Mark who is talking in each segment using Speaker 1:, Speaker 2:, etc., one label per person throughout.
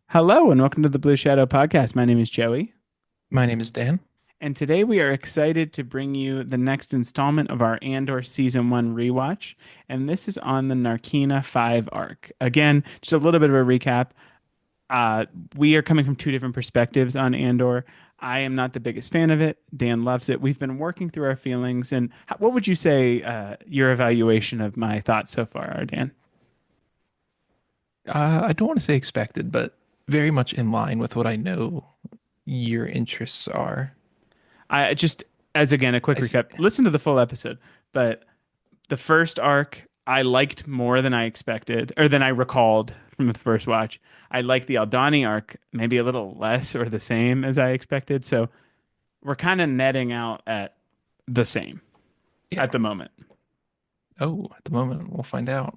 Speaker 1: Hello and welcome to the Blue Shadow Podcast. My name is Joey,
Speaker 2: My name is Dan.
Speaker 1: and today we are excited to bring you the next installment of our Andor Season 1 rewatch, and this is on the Narkina-5 arc. Again, just a little bit of a recap. Uh, we are coming from two different perspectives on Andor. I am not the biggest fan of it. Dan loves it. We've been working through our feelings, and what would you say your evaluation of my thoughts so far are, Dan?
Speaker 2: I don't want to say expected, but very much in line with what I know your interests are.
Speaker 1: I just, as again, a quick
Speaker 2: I th
Speaker 1: recap, listen to the full episode, but the first arc I liked more than I expected, or than I recalled from the first watch. I liked the Aldani arc maybe a little less or the same as I expected. So we're kind of netting out at the same
Speaker 2: yeah.
Speaker 1: at the moment.
Speaker 2: Oh, at the moment we'll find out.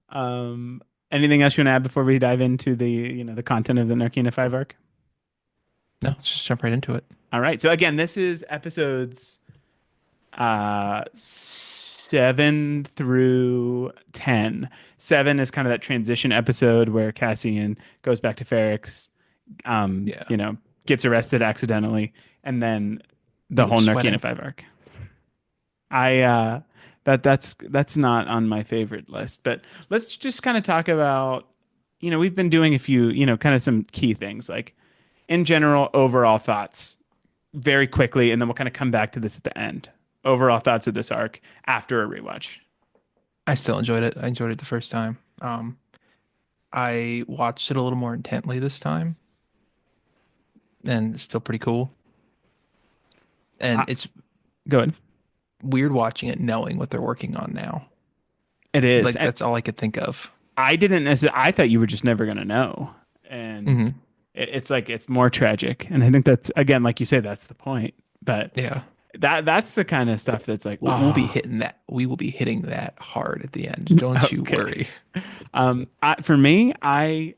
Speaker 1: Um, Anything else you want to add before we dive into the content of the Narkina 5 arc?
Speaker 2: No, let's just jump right into it.
Speaker 1: All right. So again, this is episodes 7 through 10. 7 is kind of that transition episode where Cassian goes back to Ferrix, um,
Speaker 2: Yeah.
Speaker 1: you know, gets arrested accidentally, and then
Speaker 2: Too
Speaker 1: the whole
Speaker 2: much
Speaker 1: Narkina
Speaker 2: sweating.
Speaker 1: 5 arc. I that's not on my favorite list, but let's just kind of talk about, we've been doing a few, kind of some key things like in general overall thoughts very quickly, and then we'll kind of come back to this at the end. Overall thoughts of this arc after a rewatch.
Speaker 2: I still enjoyed it. I enjoyed it the first time. I watched it a little more intently this time, and it's still pretty cool.
Speaker 1: Uh,
Speaker 2: And it's
Speaker 1: Good.
Speaker 2: weird watching it knowing what they're working on now.
Speaker 1: It is.
Speaker 2: Like
Speaker 1: And
Speaker 2: that's all I could think of.
Speaker 1: I didn't necessarily, I thought you were just never going to know. And
Speaker 2: Hmm.
Speaker 1: it's like, it's more tragic. And I think that's, again, like you say, that's the point. But
Speaker 2: Yeah.
Speaker 1: that's the kind of stuff that's like,
Speaker 2: We'll be
Speaker 1: oh,
Speaker 2: hitting that. We will be hitting that hard at the end. Don't you
Speaker 1: okay.
Speaker 2: worry.
Speaker 1: For me, I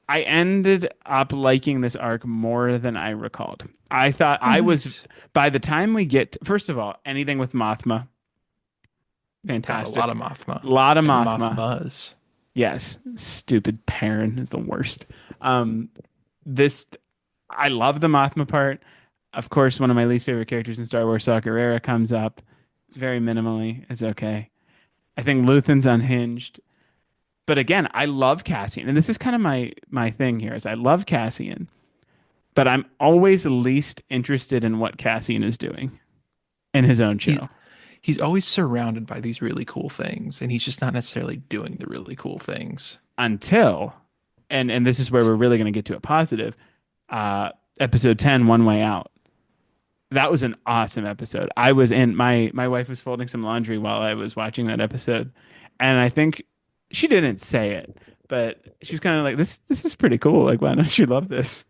Speaker 1: ended up liking this arc more than I recalled. I thought
Speaker 2: Oh,
Speaker 1: I was,
Speaker 2: nice.
Speaker 1: by the time we get, first of all, anything with Mothma,
Speaker 2: Got a lot
Speaker 1: fantastic.
Speaker 2: of Mothma
Speaker 1: Lot of
Speaker 2: and
Speaker 1: Mothma.
Speaker 2: Mothmas.
Speaker 1: Yes, stupid Perrin is the worst. Um, this I love the Mothma part. Of course, one of my least favorite characters in Star Wars, Saw Gerrera, comes up very minimally. It's okay. I think Luthen's unhinged, but again, I love Cassian, and this is kind of my thing here. Is I love Cassian, but I'm always least interested in what Cassian is doing in his own
Speaker 2: He's
Speaker 1: show
Speaker 2: he's always surrounded by these really cool things, and he's just not necessarily doing the really cool things.
Speaker 1: until, and this is where we're really going to get to a positive. Uh, Episode 10, One Way Out. That was an awesome episode. I was in my wife was folding some laundry while I was watching that episode, and I think she didn't say it, but she was kind of like, "This is pretty cool. Like, why don't you love this?"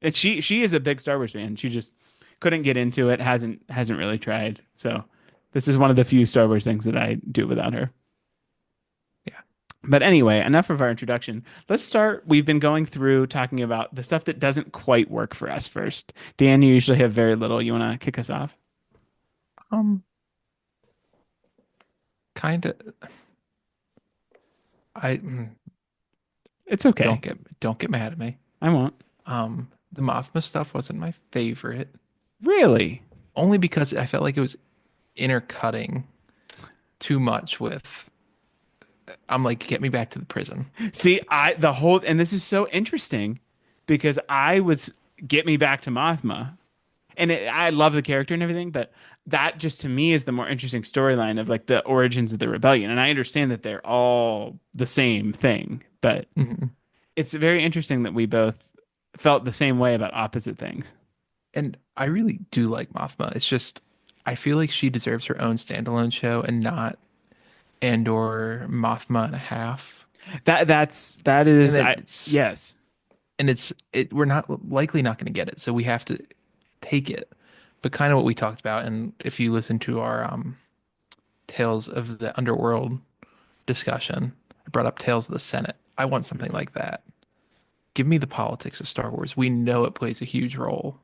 Speaker 1: And she is a big Star Wars fan. She just couldn't get into it. Hasn't really tried. So this is one of the few Star Wars things that I do without her.
Speaker 2: Yeah.
Speaker 1: But anyway, enough of our introduction. Let's start. We've been going through talking about the stuff that doesn't quite work for us first. Dan, you usually have very little. You want to kick us off?
Speaker 2: Um, kind of. I
Speaker 1: It's okay.
Speaker 2: don't get mad at me.
Speaker 1: I won't.
Speaker 2: The Mothma stuff wasn't my favorite,
Speaker 1: Really?
Speaker 2: only because I felt like it was intercutting too much with. I'm like, get me back to the prison.
Speaker 1: See, and this is so interesting because I was get me back to Mothma, and I love the character and everything, but that just to me is the more interesting storyline of like the origins of the rebellion. And I understand that they're all the same thing, but
Speaker 2: Mhm.
Speaker 1: it's very interesting that we both felt the same way about opposite things.
Speaker 2: And I really do like Mothma. It's just I feel like she deserves her own standalone show and not Andor Mothma and a half.
Speaker 1: That
Speaker 2: And
Speaker 1: is
Speaker 2: then
Speaker 1: I yes.
Speaker 2: we're not likely not going to get it, so we have to take it. But kind of what we talked about, and if you listen to our Tales of the Underworld discussion, I brought up Tales of the Senate. I want something like that. Give me the politics of Star Wars. We know it plays a huge role.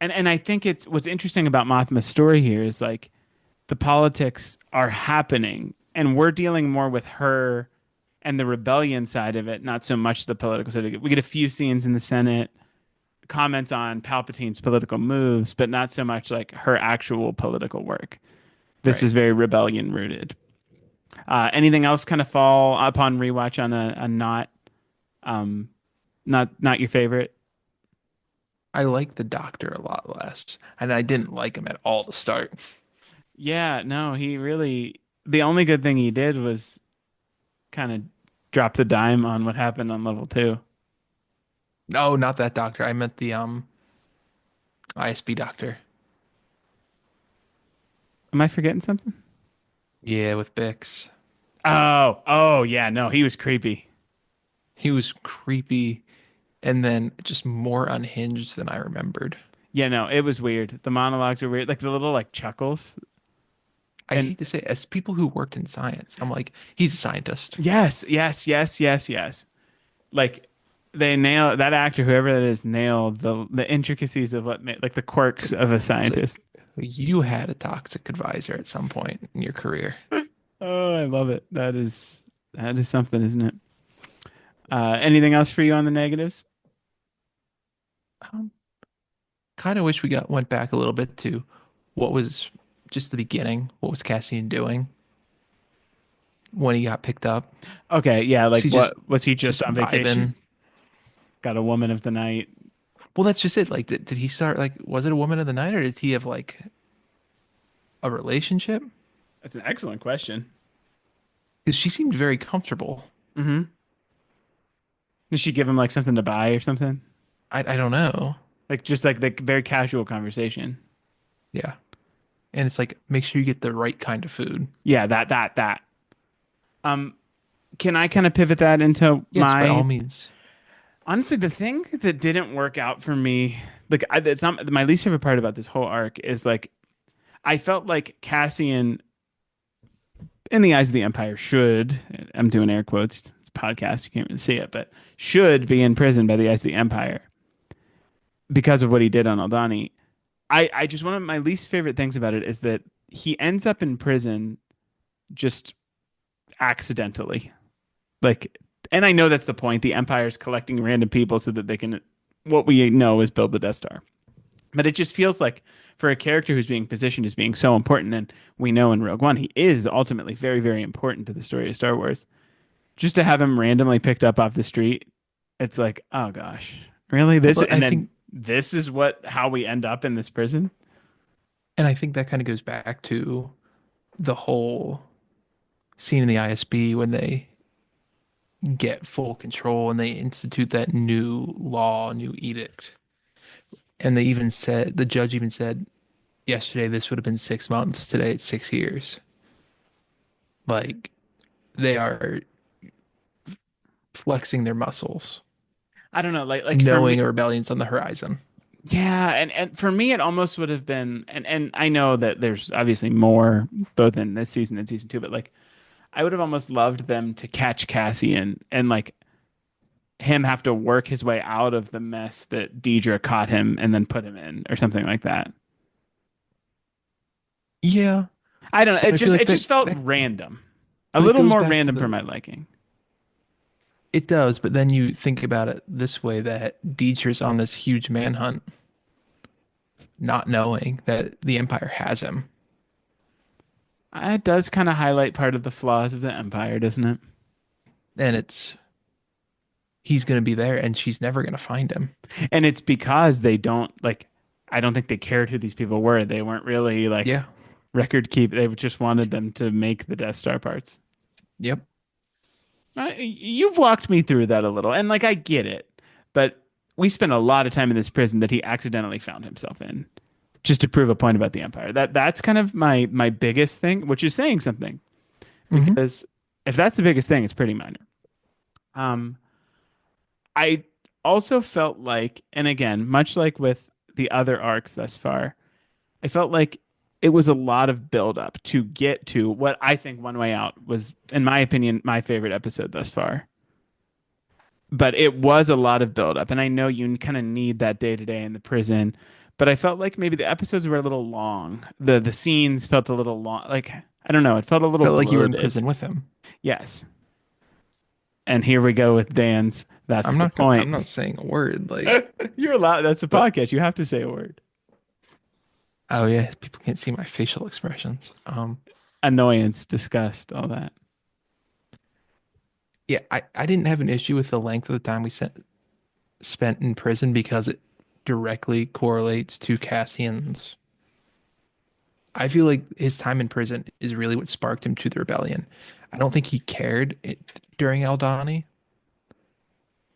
Speaker 1: And I think it's what's interesting about Mothma's story here is like the politics are happening and we're dealing more with her and the rebellion side of it, not so much the political side. We get a few scenes in the Senate, comments on Palpatine's political moves, but not so much like her actual political work. This
Speaker 2: Right.
Speaker 1: is very rebellion rooted. Anything else kind of fall upon rewatch on a um not your favorite?
Speaker 2: I like the Doctor a lot less, and I didn't like him at all to start.
Speaker 1: Yeah, no, he really the only good thing he did was kind of drop the dime on what happened on level two.
Speaker 2: No, not that Doctor. I meant the ISB Doctor.
Speaker 1: Am I forgetting something?
Speaker 2: Yeah, with Bix.
Speaker 1: Oh yeah, no, he was creepy.
Speaker 2: He was creepy and then just more unhinged than I remembered.
Speaker 1: Yeah, no, it was weird. The monologues are weird, like the little like chuckles.
Speaker 2: I
Speaker 1: And
Speaker 2: hate to say it, as people who worked in science, I'm like, he's a scientist.
Speaker 1: yes. Like they nail that actor, whoever that is, nailed the intricacies of what like the quirks of a
Speaker 2: It's like
Speaker 1: scientist.
Speaker 2: you had a toxic advisor at some point in your career.
Speaker 1: Oh, I love it. That is something, isn't it? Anything else for you on the negatives?
Speaker 2: Um, Kind of wish we got went back a little bit to what was just the beginning. What was Cassian doing when he got picked up?
Speaker 1: Okay, yeah,
Speaker 2: Was
Speaker 1: like
Speaker 2: he
Speaker 1: what was he just
Speaker 2: just
Speaker 1: on vacation?
Speaker 2: vibing?
Speaker 1: Got a woman of the night.
Speaker 2: Well, that's just it. Like, did he start like was it a woman of the night or did he have like a relationship?
Speaker 1: That's an excellent question.
Speaker 2: Because she seemed very comfortable.
Speaker 1: Hmm. Did she give him like something to buy or something?
Speaker 2: I don't know.
Speaker 1: Like just like the very casual conversation.
Speaker 2: Yeah. And it's like make sure you get the right kind of food.
Speaker 1: Yeah, that. Um, can I kind of pivot that into
Speaker 2: Yes, by all
Speaker 1: my
Speaker 2: means.
Speaker 1: honestly the thing that didn't work out for me, like it's not my least favorite part about this whole arc is like I felt like Cassian, in the eyes of the Empire, should I'm doing air quotes. It's a podcast, you can't really see it, but should be in prison by the eyes of the Empire because of what he did on Aldani. I just one of my least favorite things about it is that he ends up in prison just accidentally. Like, and I know that's the point. The Empire's collecting random people so that they can, what we know is build the Death Star. But it just feels like for a character who's being positioned as being so important, and we know in Rogue One he is ultimately very, very important to the story of Star Wars. Just to have him randomly picked up off the street, it's like, oh gosh, really?
Speaker 2: Well,
Speaker 1: This and
Speaker 2: I
Speaker 1: then
Speaker 2: think
Speaker 1: this is what how we end up in this prison?
Speaker 2: and I think that kind of goes back to the whole scene in the ISB when they get full control and they institute that new law, new edict. And they even said, the judge even said, yesterday this would have been 6 months. Today it's 6 years. Like they are flexing their muscles,
Speaker 1: I don't know, like for me,
Speaker 2: knowing a rebellion's on the horizon.
Speaker 1: yeah, and for me it almost would have been, and I know that there's obviously more both in this season and season two, but like I would have almost loved them to catch Cassian and like him have to work his way out of the mess that Deidre caught him and then put him in or something like that.
Speaker 2: Yeah,
Speaker 1: I don't know.
Speaker 2: but I feel like
Speaker 1: It
Speaker 2: that,
Speaker 1: just felt
Speaker 2: that
Speaker 1: random. A
Speaker 2: but it
Speaker 1: little
Speaker 2: goes
Speaker 1: more
Speaker 2: back to
Speaker 1: random for
Speaker 2: the
Speaker 1: my liking.
Speaker 2: it does, but then you think about it this way that Dietrich's on this huge manhunt, not knowing that the Empire has him.
Speaker 1: It does kind of highlight part of the flaws of the Empire, doesn't it?
Speaker 2: And it's he's gonna be there and she's never gonna find him.
Speaker 1: And it's because they don't like I don't think they cared who these people were. They weren't really like
Speaker 2: Yeah.
Speaker 1: record keep. They just wanted them to make the Death Star parts.
Speaker 2: Yep.
Speaker 1: You've walked me through that a little, and like I get it, but we spent a lot of time in this prison that he accidentally found himself in, just to prove a point about the Empire. That's kind of my biggest thing, which is saying something
Speaker 2: Hmm.
Speaker 1: because if that's the biggest thing, it's pretty minor. Um, I also felt like, and again, much like with the other arcs thus far, I felt like it was a lot of build up to get to what I think One Way Out was, in my opinion, my favorite episode thus far. But it was a lot of build up, and I know you kind of need that day to day in the prison. But I felt like maybe the episodes were a little long. The scenes felt a little long. Like I don't know, it felt a little
Speaker 2: Felt like you were in
Speaker 1: bloated.
Speaker 2: prison with him.
Speaker 1: Yes. And here we go with Dan's. That's the
Speaker 2: I'm
Speaker 1: point.
Speaker 2: not saying a word. Like,
Speaker 1: You're allowed. That's a
Speaker 2: but
Speaker 1: podcast. You have to say a word.
Speaker 2: oh yeah, people can't see my facial expressions.
Speaker 1: Annoyance, disgust, all that.
Speaker 2: Yeah, I didn't have an issue with the length of the time spent in prison because it directly correlates to Cassian's. I feel like his time in prison is really what sparked him to the rebellion. I don't think he cared during Aldani,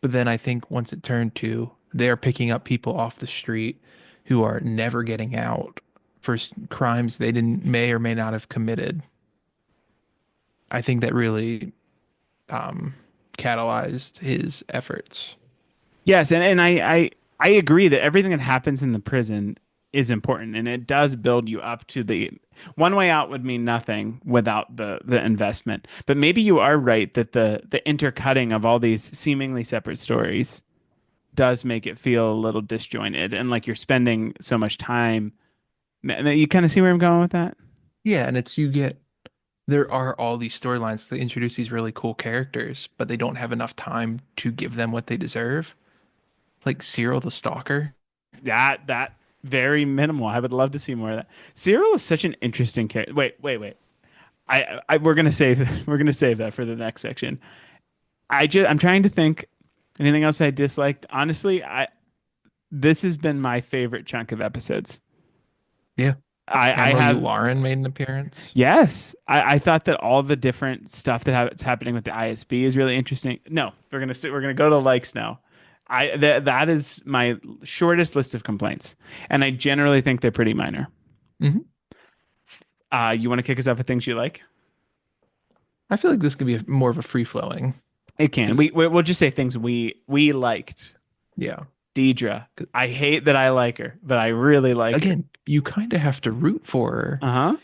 Speaker 2: but then I think once it turned to they're picking up people off the street who are never getting out for crimes they didn't may or may not have committed. I think that really um, catalyzed his efforts.
Speaker 1: Yes, and I agree that everything that happens in the prison is important, and it does build you up to the one way out would mean nothing without the investment. But maybe you are right that the intercutting of all these seemingly separate stories does make it feel a little disjointed and like you're spending so much time. You kind of see where I'm going with that?
Speaker 2: Yeah, and it's you get there are all these storylines to introduce these really cool characters, but they don't have enough time to give them what they deserve. Like Cyril the Stalker.
Speaker 1: That very minimal. I would love to see more of that. Cyril is such an interesting character. Wait. I we're gonna save we're gonna save that for the next section. I'm trying to think anything else I disliked. Honestly, I this has been my favorite chunk of episodes.
Speaker 2: Yeah.
Speaker 1: I
Speaker 2: Admiral
Speaker 1: have
Speaker 2: Yularen made an appearance.
Speaker 1: yes. I thought that all the different stuff that's happening with the ISB is really interesting. No, we're gonna go to likes now. That is my shortest list of complaints, and I generally think they're pretty minor.
Speaker 2: Hmm.
Speaker 1: You want to kick us off with things you like?
Speaker 2: I feel like this could be more of a free flowing
Speaker 1: It can.
Speaker 2: because,
Speaker 1: We'll just say things we liked.
Speaker 2: yeah.
Speaker 1: Deidre.
Speaker 2: 'Cause,
Speaker 1: I hate that I like her, but I really like her.
Speaker 2: again, you kind of have to root for her
Speaker 1: Uh-huh.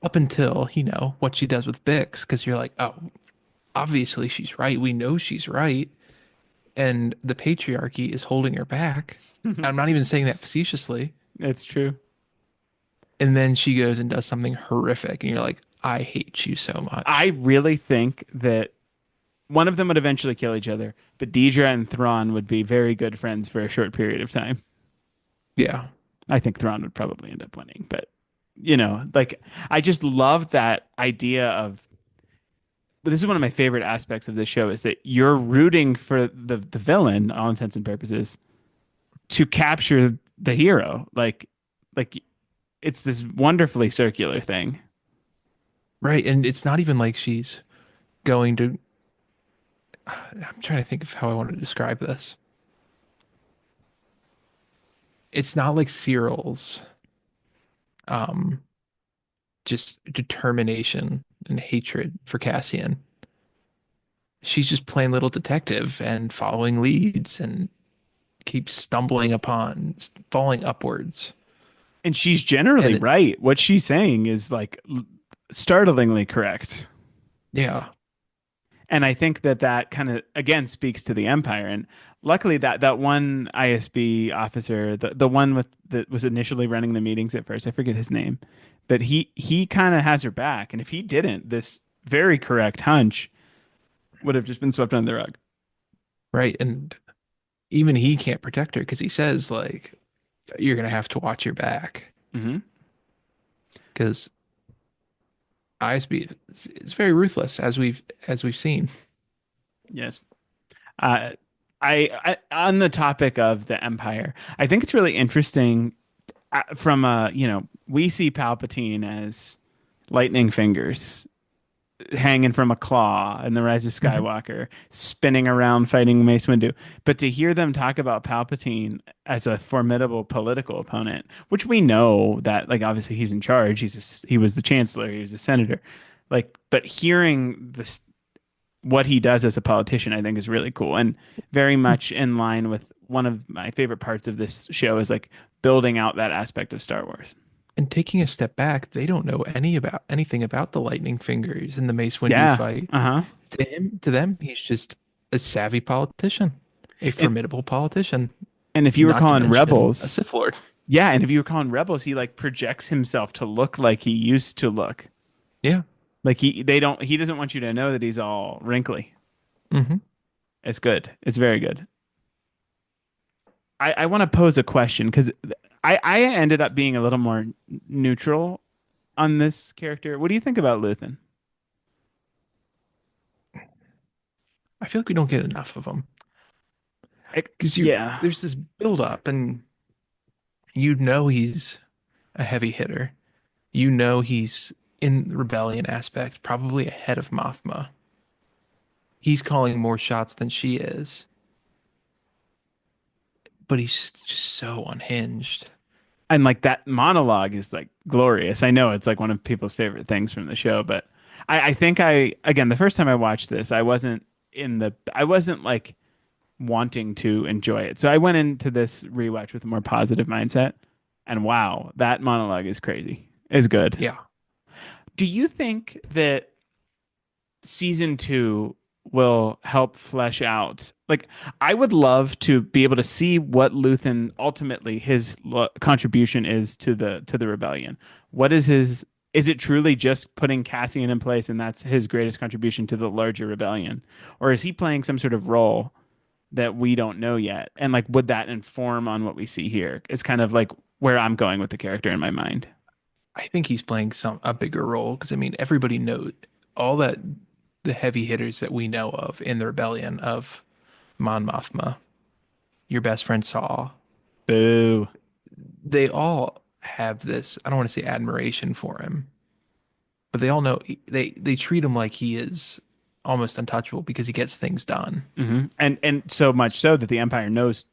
Speaker 2: up until, what she does with Bix because you're like, oh, obviously she's right. We know she's right. And the patriarchy is holding her back. I'm not even saying that facetiously.
Speaker 1: It's true.
Speaker 2: And then she goes and does something horrific, and you're like, I hate you so
Speaker 1: I
Speaker 2: much.
Speaker 1: really think that one of them would eventually kill each other, but Deidre and Thrawn would be very good friends for a short period of time.
Speaker 2: Yeah.
Speaker 1: I think Thrawn would probably end up winning, but like I just love that idea of but this is one of my favorite aspects of this show is that you're rooting for the villain, all intents and purposes, to capture the hero. Like it's this wonderfully circular thing.
Speaker 2: Right. And it's not even like she's going to. I'm trying to think of how I want to describe this. It's not like Cyril's um, just determination and hatred for Cassian. She's just plain little detective and following leads and keeps stumbling upon, falling upwards.
Speaker 1: And she's generally
Speaker 2: And it,
Speaker 1: right. What she's saying is like startlingly correct.
Speaker 2: yeah.
Speaker 1: And I think that kind of again speaks to the Empire. And luckily that one ISB officer, the one with that was initially running the meetings at first, I forget his name, but he kind of has her back. And if he didn't, this very correct hunch would have just been swept under the rug.
Speaker 2: Right. And even he can't protect her because he says, like, you're going to have to watch your back
Speaker 1: Hmm.
Speaker 2: because ISB is very ruthless as we've seen.
Speaker 1: Yes. Uh, on the topic of the Empire, I think it's really interesting from we see Palpatine as lightning fingers hanging from a claw in the Rise of
Speaker 2: Mhm.
Speaker 1: Skywalker, spinning around fighting Mace Windu. But to hear them talk about Palpatine as a formidable political opponent, which we know that, like, obviously he's in charge. He was the chancellor. He was a senator. Like, but hearing this, what he does as a politician, I think is really cool and very much in line with one of my favorite parts of this show is like building out that aspect of Star Wars.
Speaker 2: And taking a step back, they don't know anything about the lightning fingers in the Mace Windu
Speaker 1: Yeah.
Speaker 2: fight.
Speaker 1: Uh-huh.
Speaker 2: To them, he's just a savvy politician, a
Speaker 1: And
Speaker 2: formidable politician,
Speaker 1: and if you were
Speaker 2: not to
Speaker 1: calling
Speaker 2: mention a
Speaker 1: Rebels,
Speaker 2: Sith Lord.
Speaker 1: yeah, and if you were calling Rebels, he like projects himself to look like he used to look.
Speaker 2: Yeah.
Speaker 1: Like he doesn't want you to know that he's all wrinkly.
Speaker 2: Hmm.
Speaker 1: It's good. It's very good. I want to pose a question because I ended up being a little more neutral on this character. What do you think about Luthen?
Speaker 2: I feel like we don't get enough of them because you
Speaker 1: Yeah.
Speaker 2: there's this build up, and you know he's a heavy hitter. You know he's in the rebellion aspect, probably ahead of Mothma. He's calling more shots than she is, but he's just so unhinged.
Speaker 1: And like that monologue is like glorious. I know it's like one of people's favorite things from the show, but I think again, the first time I watched this, I wasn't like wanting to enjoy it. So I went into this rewatch with a more positive mindset. And wow, that monologue is crazy. Is good.
Speaker 2: Yeah,
Speaker 1: Do you think that season two will help flesh out? Like, I would love to be able to see what Luthen ultimately his contribution is to the rebellion. What is his? Is it truly just putting Cassian in place, and that's his greatest contribution to the larger rebellion, or is he playing some sort of role that we don't know yet? And like, would that inform on what we see here? It's kind of like where I'm going with the character in my mind.
Speaker 2: I think he's playing a bigger role because I mean everybody knows all that the heavy hitters that we know of in the rebellion of Mon Mothma, your best friend Saw,
Speaker 1: Boo.
Speaker 2: they all have this, I don't want to say admiration for him, but they all know they treat him like he is almost untouchable because he gets things done.
Speaker 1: And so much so that the Empire knows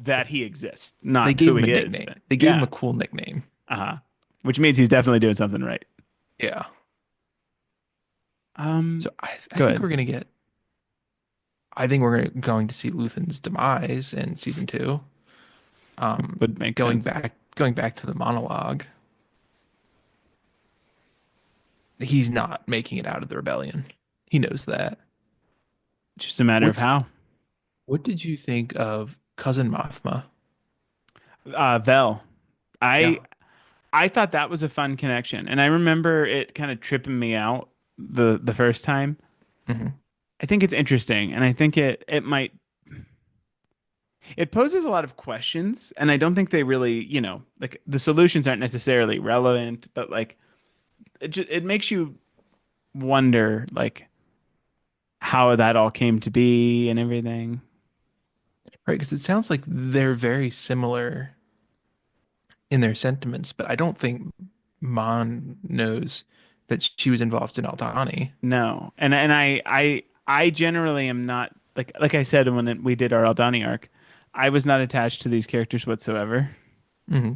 Speaker 1: that he exists,
Speaker 2: They
Speaker 1: not
Speaker 2: gave
Speaker 1: who
Speaker 2: him a
Speaker 1: he is,
Speaker 2: nickname.
Speaker 1: but
Speaker 2: They gave him
Speaker 1: yeah.
Speaker 2: a cool nickname.
Speaker 1: Uh-huh. Which means he's definitely doing something right.
Speaker 2: Yeah.
Speaker 1: Um,
Speaker 2: So I think
Speaker 1: Good.
Speaker 2: we're gonna get I think we're going to see Luthen's demise in season two.
Speaker 1: Would make sense.
Speaker 2: Going back to the monologue, he's not making it out of the rebellion. He knows that.
Speaker 1: Just a matter of
Speaker 2: What
Speaker 1: how.
Speaker 2: what did you think of Cousin Mothma?
Speaker 1: Vel.
Speaker 2: Yeah.
Speaker 1: I I thought that was a fun connection, and I remember it kind of tripping me out the first time.
Speaker 2: Hmm.
Speaker 1: I think it's interesting, and I think it poses a lot of questions, and I don't think they really, like the solutions aren't necessarily relevant, but like it makes you wonder like how that all came to be and everything.
Speaker 2: Right, because it sounds like they're very similar in their sentiments, but I don't think Mon knows that she was involved in Aldani.
Speaker 1: No, and I generally am not like I said when we did our Aldani arc, I was not attached to these characters whatsoever.
Speaker 2: Hmm.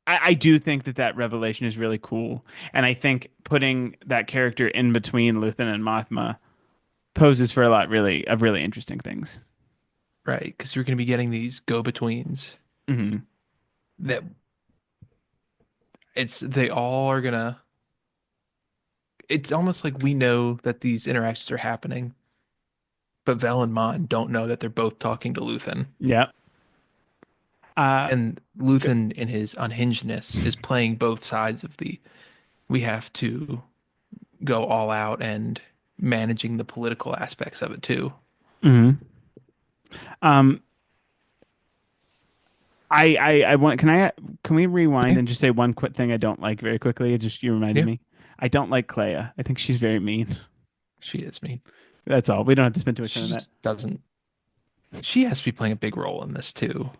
Speaker 1: I do think that that revelation is really cool, and I think putting that character in between Luthen and Mothma poses for a lot really of really interesting things.
Speaker 2: Right, because you're going to be getting these go-betweens
Speaker 1: Hmm.
Speaker 2: that they all are gonna. It's almost like we know that these interactions are happening, but Vel and Mon don't know that they're both talking to Luthen.
Speaker 1: Yeah. Uh,
Speaker 2: And Luthen, in his unhingedness, is playing both sides of the we have to go all out and managing the political aspects of it too.
Speaker 1: mhm. Um, I want can we rewind
Speaker 2: Yeah,
Speaker 1: and just say one quick thing I don't like very quickly? It just you reminded
Speaker 2: yeah,
Speaker 1: me. I don't like Clea. I think she's very mean.
Speaker 2: she is mean.
Speaker 1: That's all. We don't have to spend too much time
Speaker 2: She
Speaker 1: on that.
Speaker 2: just doesn't. She has to be playing a big role in this too.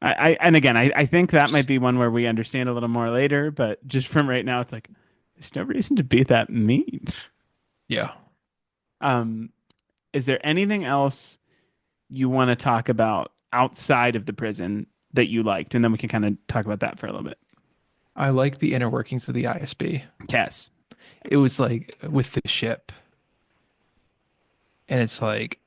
Speaker 1: And again, I think that might be one where we understand a little more later, but just from right now, it's like there's no reason to be that mean.
Speaker 2: Yeah.
Speaker 1: Um, is there anything else you want to talk about outside of the prison that you liked? And then we can kind of talk about that for a little bit.
Speaker 2: I like the inner workings of the ISB.
Speaker 1: Yes.
Speaker 2: It was like with the ship, and it's like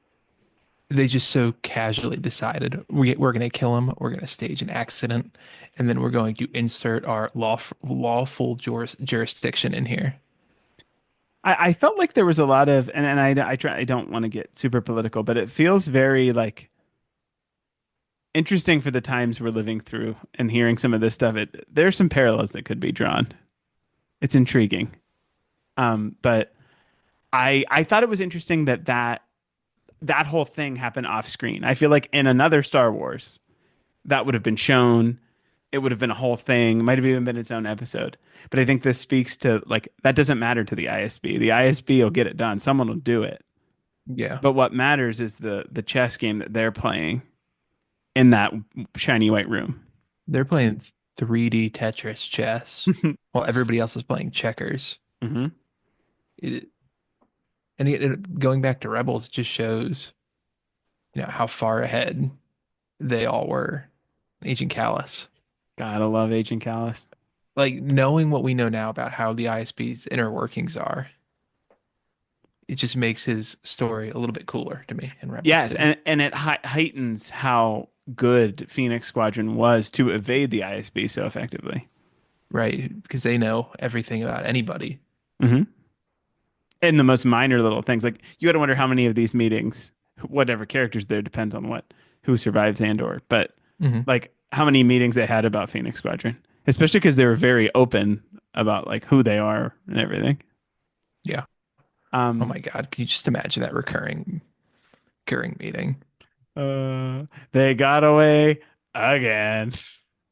Speaker 2: they just so casually decided we're going to kill him, we're going to stage an accident, and then we're going to insert our lawful jurisdiction in here.
Speaker 1: I felt like there was a lot of, and I don't want to get super political, but it feels very like interesting for the times we're living through and hearing some of this stuff. There's some parallels that could be drawn. It's intriguing. But I thought it was interesting that whole thing happened off screen. I feel like in another Star Wars, that would have been shown. It would have been a whole thing. Might have even been its own episode. But I think this speaks to like that doesn't matter to the ISB. The ISB will get it done. Someone will do it.
Speaker 2: Yeah.
Speaker 1: But what matters is the chess game that they're playing in that shiny white room.
Speaker 2: They're playing 3D Tetris chess while everybody else is playing checkers.
Speaker 1: Hmm.
Speaker 2: It, going back to Rebels, it just shows, how far ahead they all were. Agent Callus.
Speaker 1: Gotta love Agent Callus.
Speaker 2: Like knowing what we know now about how the ISB's inner workings are, it just makes his story a little bit cooler to me in Rebels
Speaker 1: Yes,
Speaker 2: too.
Speaker 1: and it heightens how good Phoenix Squadron was to evade the ISB so effectively.
Speaker 2: Right? Because they know everything about anybody.
Speaker 1: Hmm. And the most minor little things, like you got to wonder how many of these meetings, whatever characters there depends on what who survives Andor, but
Speaker 2: Hmm.
Speaker 1: like how many meetings they had about Phoenix Squadron, especially because they were very open about like who they are and everything.
Speaker 2: Yeah. Oh
Speaker 1: Um,
Speaker 2: my God. Can you just imagine that recurring meeting?
Speaker 1: uh, they got away again.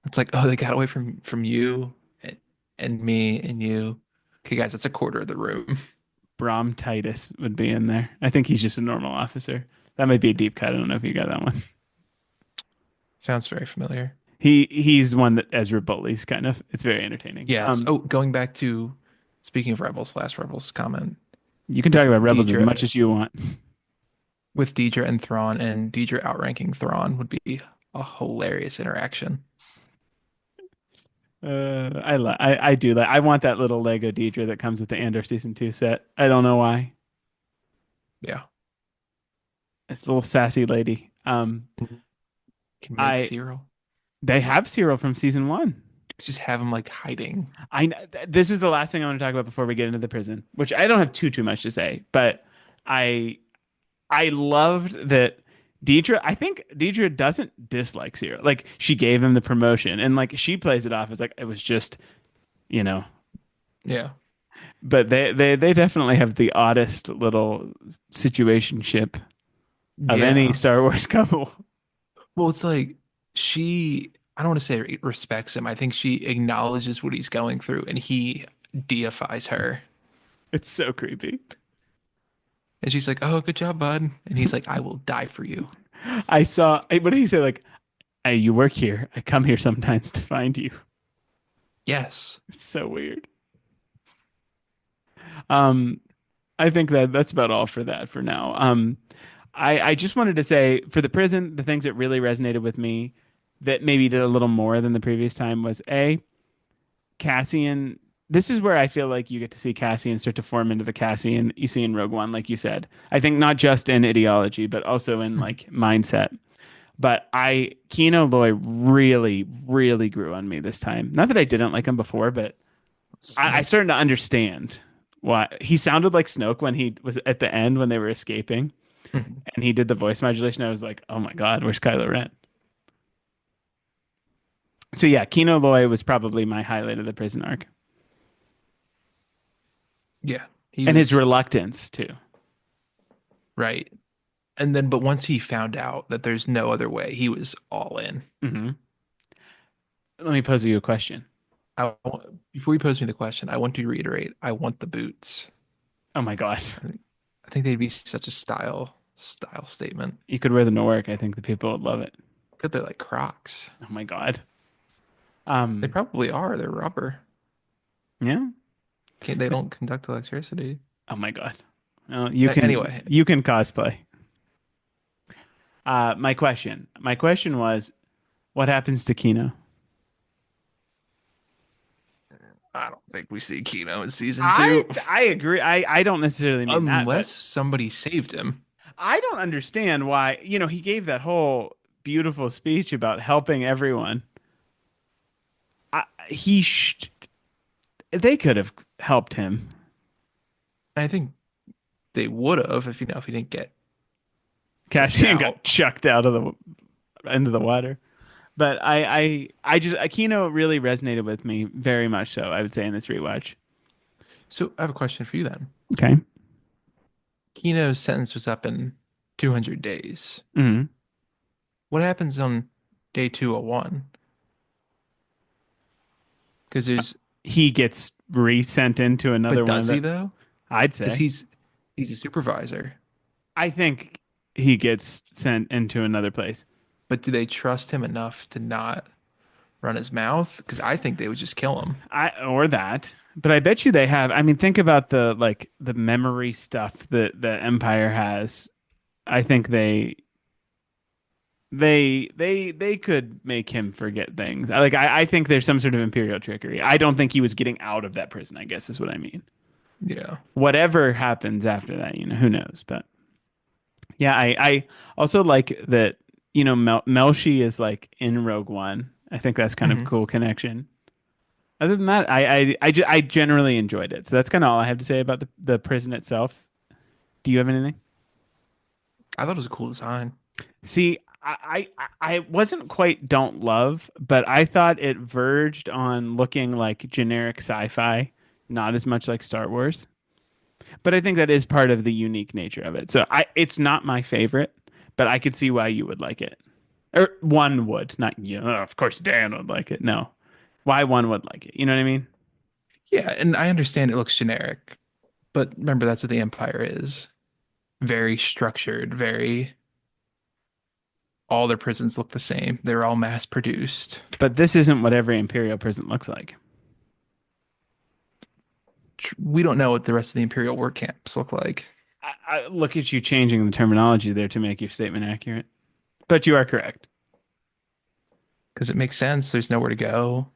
Speaker 2: It's like, oh, they got away from you and me and you. Okay, guys, that's a quarter of the room.
Speaker 1: Brom Titus would be in there. I think he's just a normal officer. That might be a deep cut. I don't know if you got that one.
Speaker 2: Sounds very familiar.
Speaker 1: He's one that Ezra bullies kind of. It's very entertaining.
Speaker 2: Yes. Oh, going back to speaking of Rebels, last Rebels comment
Speaker 1: You can talk
Speaker 2: with
Speaker 1: about Rebels as
Speaker 2: Deidre
Speaker 1: much as you want.
Speaker 2: with Deidre and Thrawn, and Deidre outranking Thrawn would be a hilarious interaction.
Speaker 1: I do like I want that little Lego Deidre that comes with the Andor season 2 set. I don't know why.
Speaker 2: Yeah.
Speaker 1: It's a little sassy lady.
Speaker 2: Can make
Speaker 1: I
Speaker 2: Cyril.
Speaker 1: They have Cyril from season 1.
Speaker 2: Just have him like hiding.
Speaker 1: This is the last thing I want to talk about before we get into the prison, which I don't have too much to say, but I I loved that Deidre. I think Deidre doesn't dislike Cyril. Like she gave him the promotion, and like she plays it off as like it was just you know.
Speaker 2: Yeah.
Speaker 1: But they definitely have the oddest little situationship of any
Speaker 2: Yeah.
Speaker 1: Star Wars couple.
Speaker 2: Well, it's like I don't want to say respects him. I think she acknowledges what he's going through and he deifies her.
Speaker 1: It's so creepy.
Speaker 2: And she's like, "Oh, good job, bud." And he's like, "I will die for you."
Speaker 1: I saw. What did he say? Like, hey, you work here. I come here sometimes to find you.
Speaker 2: Yes.
Speaker 1: It's so weird. Um, I think that's about all for that for now. I just wanted to say for the prison, the things that really resonated with me that maybe did a little more than the previous time was A, Cassian. This is where I feel like you get to see Cassian start to form into the Cassian you see in Rogue One, like you said. I think not just in ideology, but also in
Speaker 2: Mhm.
Speaker 1: like mindset. But Kino Loy really, really grew on me this time. Not that I didn't like him before, but I
Speaker 2: Snoke.
Speaker 1: started to understand why he sounded like Snoke when he was at the end when they were escaping
Speaker 2: Mhm.
Speaker 1: and he did the voice modulation. I was like, oh my God, where's Kylo Ren? So yeah, Kino Loy was probably my highlight of the prison arc
Speaker 2: Yeah. He
Speaker 1: and his
Speaker 2: was
Speaker 1: reluctance too.
Speaker 2: right. And then, but once he found out that there's no other way, he was all in.
Speaker 1: Hmm. Let me pose you a question.
Speaker 2: Before you pose me the question, I want to reiterate, I want the boots.
Speaker 1: Oh my God.
Speaker 2: I think they'd be such a style statement.
Speaker 1: You could wear them to work. I think the people would love it.
Speaker 2: Because they're like Crocs.
Speaker 1: Oh my God.
Speaker 2: They
Speaker 1: Um,
Speaker 2: probably are. They're rubber.
Speaker 1: yeah.
Speaker 2: They don't conduct electricity.
Speaker 1: Oh my God. Well, you can
Speaker 2: Anyway,
Speaker 1: you can cosplay. My question was, what happens to Kino?
Speaker 2: I don't think we see Kino in season
Speaker 1: I
Speaker 2: two
Speaker 1: I agree. I don't necessarily mean that,
Speaker 2: unless
Speaker 1: but
Speaker 2: somebody saved him.
Speaker 1: I don't understand why, he gave that whole beautiful speech about helping everyone. He they could have helped him.
Speaker 2: I think they would have if he didn't get pushed
Speaker 1: Cassian got
Speaker 2: out.
Speaker 1: chucked out of the into the water. But I just Aquino really resonated with me very much so, I would say in this rewatch.
Speaker 2: So I have a question for you then.
Speaker 1: Okay.
Speaker 2: Kino's sentence was up in 200 days.
Speaker 1: Hmm.
Speaker 2: What happens on day 201? Because there's,
Speaker 1: He gets resent into another
Speaker 2: but
Speaker 1: one of
Speaker 2: does he
Speaker 1: the.
Speaker 2: though?
Speaker 1: I'd
Speaker 2: Because
Speaker 1: say.
Speaker 2: he's a supervisor.
Speaker 1: I think he gets sent into another place.
Speaker 2: But do they trust him enough to not run his mouth? Because I think they would just kill him.
Speaker 1: I or that. But I bet you they have. I mean, think about the like the memory stuff that the Empire has. I think they could make him forget things. I think there's some sort of imperial trickery. I don't think he was getting out of that prison, I guess is what I mean.
Speaker 2: Yeah.
Speaker 1: Whatever happens after that, who knows? But yeah, I also like that, Melshi is like in Rogue One. I think that's kind of a
Speaker 2: Hmm.
Speaker 1: cool connection. Other than that, I generally enjoyed it. So that's kind of all I have to say about the prison itself. Do you have anything?
Speaker 2: I thought it was a cool design.
Speaker 1: See, I wasn't quite don't love, but I thought it verged on looking like generic sci-fi, not as much like Star Wars. But I think that is part of the unique nature of it. So it's not my favorite, but I could see why you would like it. Or one would, not you. Oh, of course Dan would like it. No. Why one would like it. You know what I mean?
Speaker 2: Yeah, and I understand it looks generic, but remember that's what the Empire is. Very structured, very all their prisons look the same. They're all mass produced.
Speaker 1: But this isn't what every Imperial prison looks like.
Speaker 2: We don't know what the rest of the Imperial work camps look like
Speaker 1: I look at you changing the terminology there to make your statement accurate. But you are correct.
Speaker 2: because it makes sense. There's nowhere to go.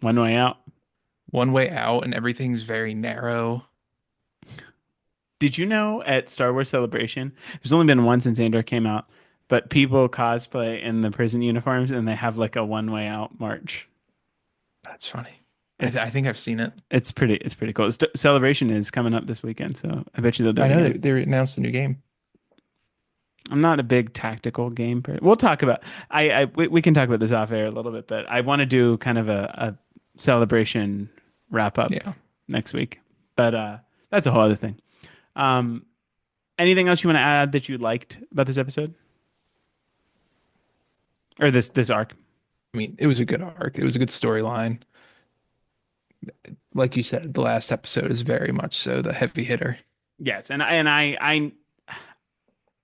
Speaker 1: One way out.
Speaker 2: One way out, and everything's very narrow.
Speaker 1: Did you know at Star Wars Celebration, there's only been one since Andor came out, but people cosplay in the prison uniforms and they have like a one way out march.
Speaker 2: That's funny. I
Speaker 1: It's
Speaker 2: think I've seen it.
Speaker 1: it's pretty cool. Celebration is coming up this weekend, so I bet you they'll do
Speaker 2: I
Speaker 1: it
Speaker 2: know
Speaker 1: again.
Speaker 2: they announced a new game.
Speaker 1: I'm not a big tactical game person. We'll talk about we can talk about this off air a little bit, but I want to do kind of a celebration wrap up
Speaker 2: Yeah.
Speaker 1: next week. But that's a whole other thing. Um, anything else you want to add that you liked about this episode or this arc?
Speaker 2: I mean, it was a good arc. It was a good storyline. Like you said, the last episode is very much so the heavy hitter.
Speaker 1: Yes,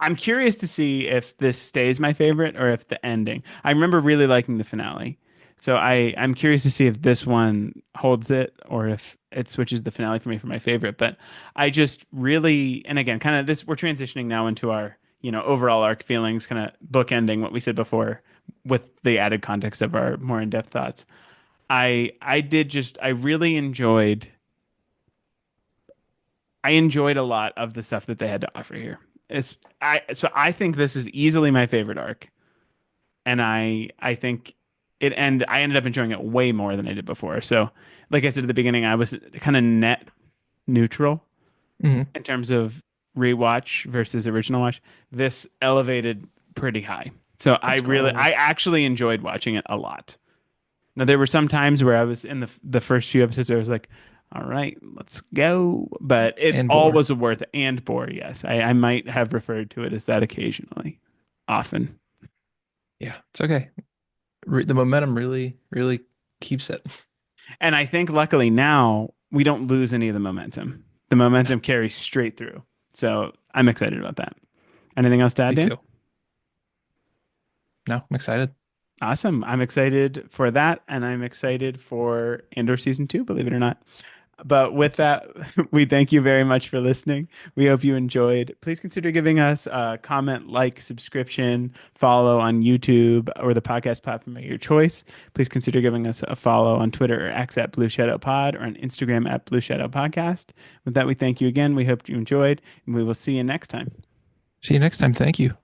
Speaker 1: I'm curious to see if this stays my favorite or if the ending. I remember really liking the finale. So I'm curious to see if this one holds it or if it switches the finale for me for my favorite. But I just really, and again, kind of this, we're transitioning now into our, overall arc feelings, kind of bookending what we said before with the added context of our more in-depth thoughts. I really enjoyed a lot of the stuff that they had to offer here. So I think this is easily my favorite arc, and I think I ended up enjoying it way more than I did before. So, like I said at the beginning, I was kind of net neutral
Speaker 2: Hmm.
Speaker 1: in terms of rewatch versus original watch. This elevated pretty high. So
Speaker 2: That's cool.
Speaker 1: I actually enjoyed watching it a lot. Now there were some times where I was in the first few episodes where I was like, all right, let's go. But it
Speaker 2: And
Speaker 1: all
Speaker 2: Boar.
Speaker 1: was worth it. And bore, yes. I might have referred to it as that occasionally, often.
Speaker 2: Yeah, it's okay. The momentum really, really keeps it.
Speaker 1: And I think luckily now we don't lose any of the momentum. The
Speaker 2: No,
Speaker 1: momentum carries straight through. So I'm excited about that. Anything else to add,
Speaker 2: me
Speaker 1: Dan?
Speaker 2: too. No, I'm excited.
Speaker 1: Awesome. I'm excited for that. And I'm excited for Andor season 2, believe it or not. But
Speaker 2: Me
Speaker 1: with
Speaker 2: too.
Speaker 1: that, we thank you very much for listening. We hope you enjoyed. Please consider giving us a comment, like, subscription, follow on YouTube or the podcast platform of your choice. Please consider giving us a follow on Twitter or X at Blue Shadow Pod or on Instagram at Blue Shadow Podcast. With that, we thank you again. We hope you enjoyed, and we will see you next time.
Speaker 2: See you next time. Thank you.